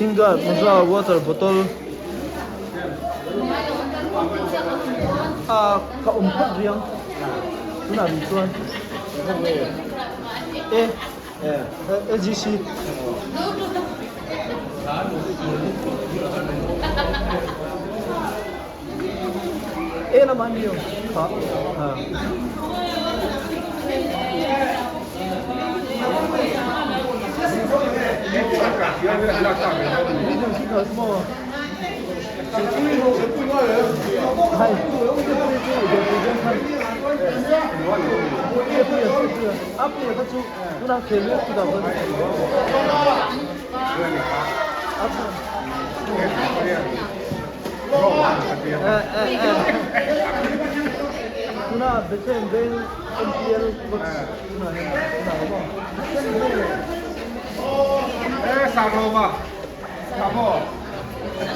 Singa Musa water bottle ka pat riang tuna bi chuan AGC na man yo ha Tuna betul ben MPL Sarova. Sabo.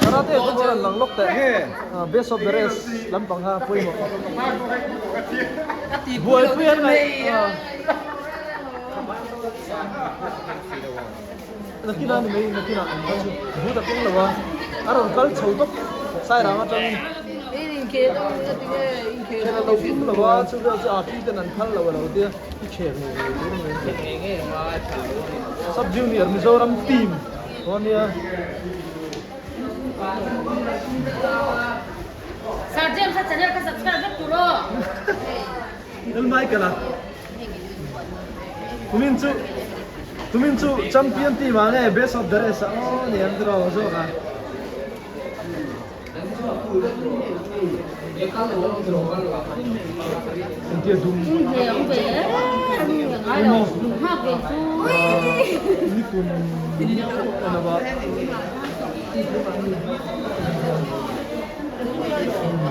Karate itu bukan langlok teh. Best of the rest lampang ha pui mo. Buat puyan mai. Nakina ni mai nakina. Buat apa lawa? Aron kal chautok sai rama tang. Kena lau pun lawa sudah api dan kal lawa lawa dia. Ikhir ni. Sub junior Mizoram team. Sonia. Sarjam sa channel ka subscribe kuro. Nang mai kala. Tuminchu champion team ane best of the rest. Oh, ni andro zo ka. Dia dum. Dia ube. Ano? Ha ke tu. Ni pun ano ba?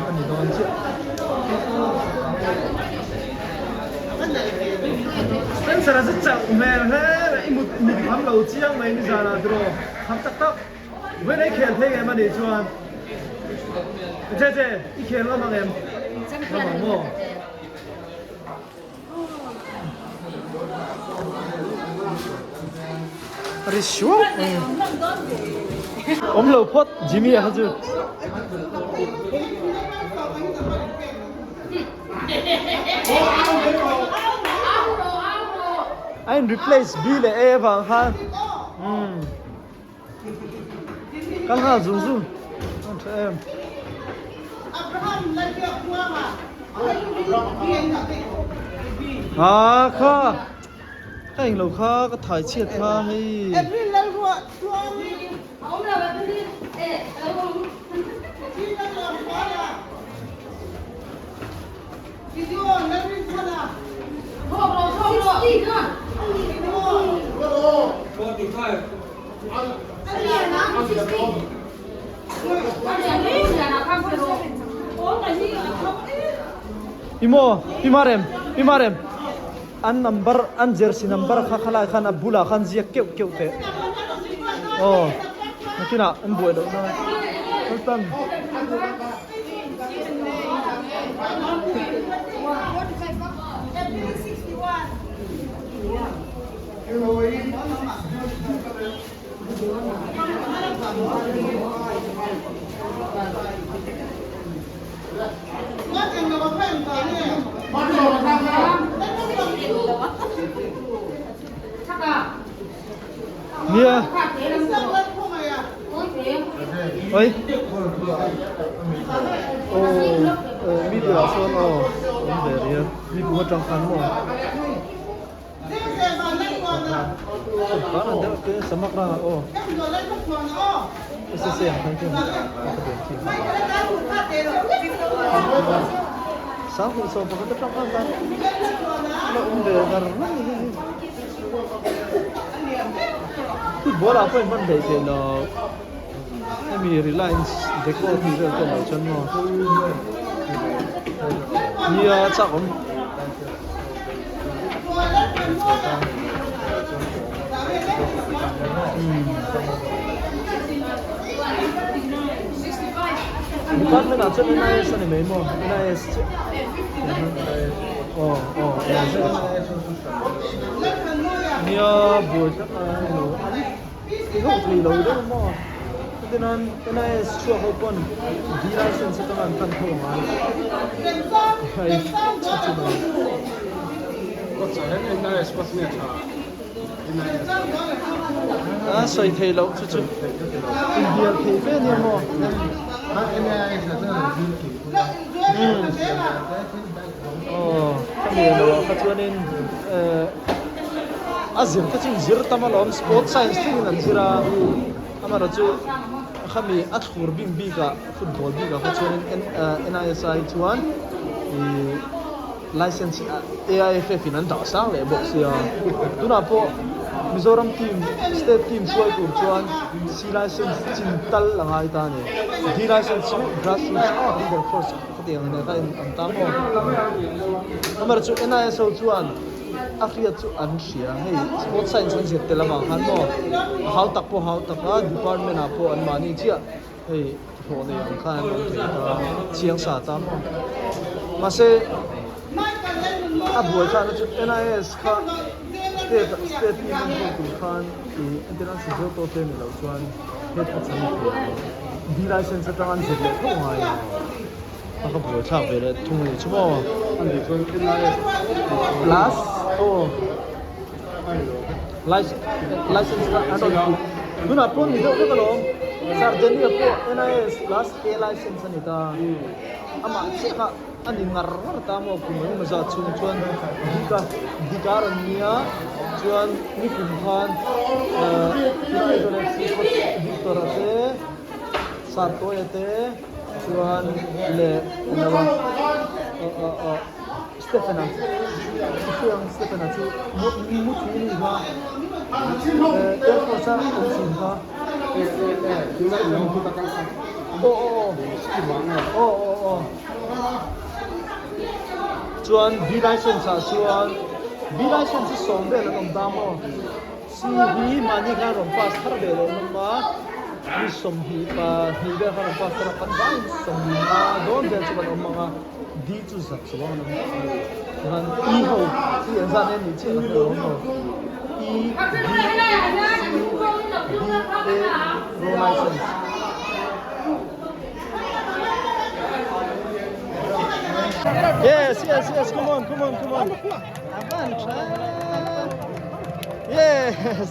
Ani don siya. Spencer sa chak mer he imut ni ham lo chiang mai ni jana dro. Ham tak tak. When I can take em ani chuan. Je I can la mang em. Mang mo. Are you sure? Om lo pot Jimmy haju. I replace Bill e bang han. Kan ha zum zum. Em. Kha. Anh lâu kha có thải chiết kha hay. Imarem. An number, an jersey number kakala kan abula kan zia keu te. Oh, nakina an buat dong. Sultan. Nia. Oi. Oh, media son oh. Ini dia. Ini buat jangkan mo. Bạn đã cái sắm mặc ra oh. SSC hàng tháng sáng hôm sau có tất cả các bạn nó cũng đều là bola apa yang mandai je no kami Reliance dekor ni je tu macam no dia cak om bukan nak cakap Reliance ni memang Reliance oh dia buat apa thì không thì lâu đấy mà cho nên cái này suốt hậu quân đi license sẽ làm thành công mà hay chắc chắn rồi có thể hiện nay sport này à xoay thay lâu chút chút India thì về nhiều mà cái này là phát cho nên azim cái chuyện zir tamalom sport science thì nên zira ama ra chu khami athur bim biga football biga phát cho nên NISI chuan license AIFF in an da sang le boxia tuna po Mizoram team state team suai tur chuan C license chin tal langai ta ne D license grassroots leader force khatiang ne ta in tamo amar chu NISO chuan afria chu an ria hei sport science an zet telama khan mo how tak a department a po an mani chia hei ho ne yang khan chiang sa ta mo ma se abuai khan chu NIS kha state team ko khan international to te ne lo chuan head coach ni ko D license ta an zet le ko ngai aka buai tha ve le thung ni chumo anh đi chơi cái này plus license ta an duna pon ni do ko lo sarjani ko NIS plus A license ani ta ama cheka ani ngar ta mo ku mo ma za chung chuan dikaran nia chuan ni kum khan nai do le Victor ate sarto ate chuan le nawa Stefana chu mo chu ni ha sa chin ha chúng ta làm chúng ta căng thẳng chuan B license a chuan B license som ve la nom damo CV mani kha rom pass thar ve lo nom ma ni som hi pa hi ve kha rom pass thar pan dai som hi ma don ve chuan om ma D chu zat chuan nom chuan E ho ti an zan ne ni che la ho ho E D C D A license Yes, come on. Advance. Yes.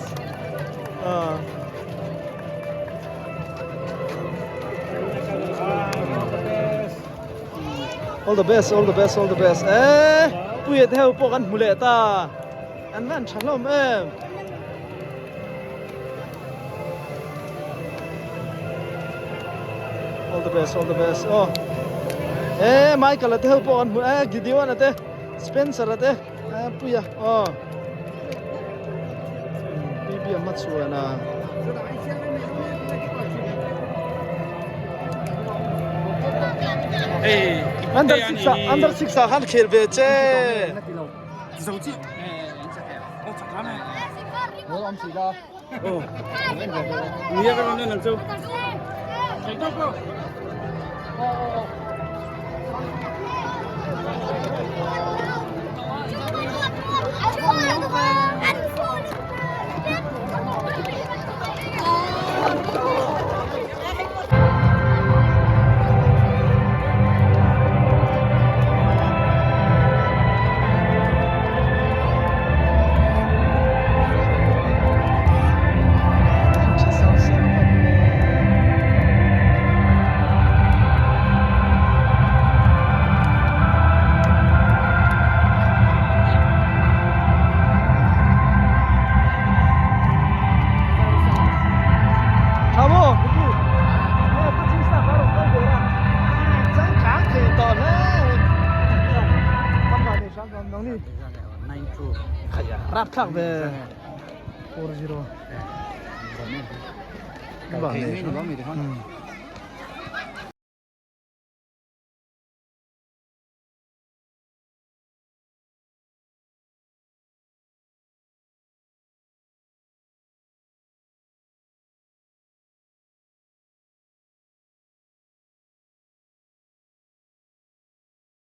All the best. Puye theo po kan mule ta. Advance shalom em. All the best. Oh. Michael ate po kan Gideon ate Spencer ate puya bibi amatsu na under six han khel ve che rap khắc về 40 cái này nó mới được không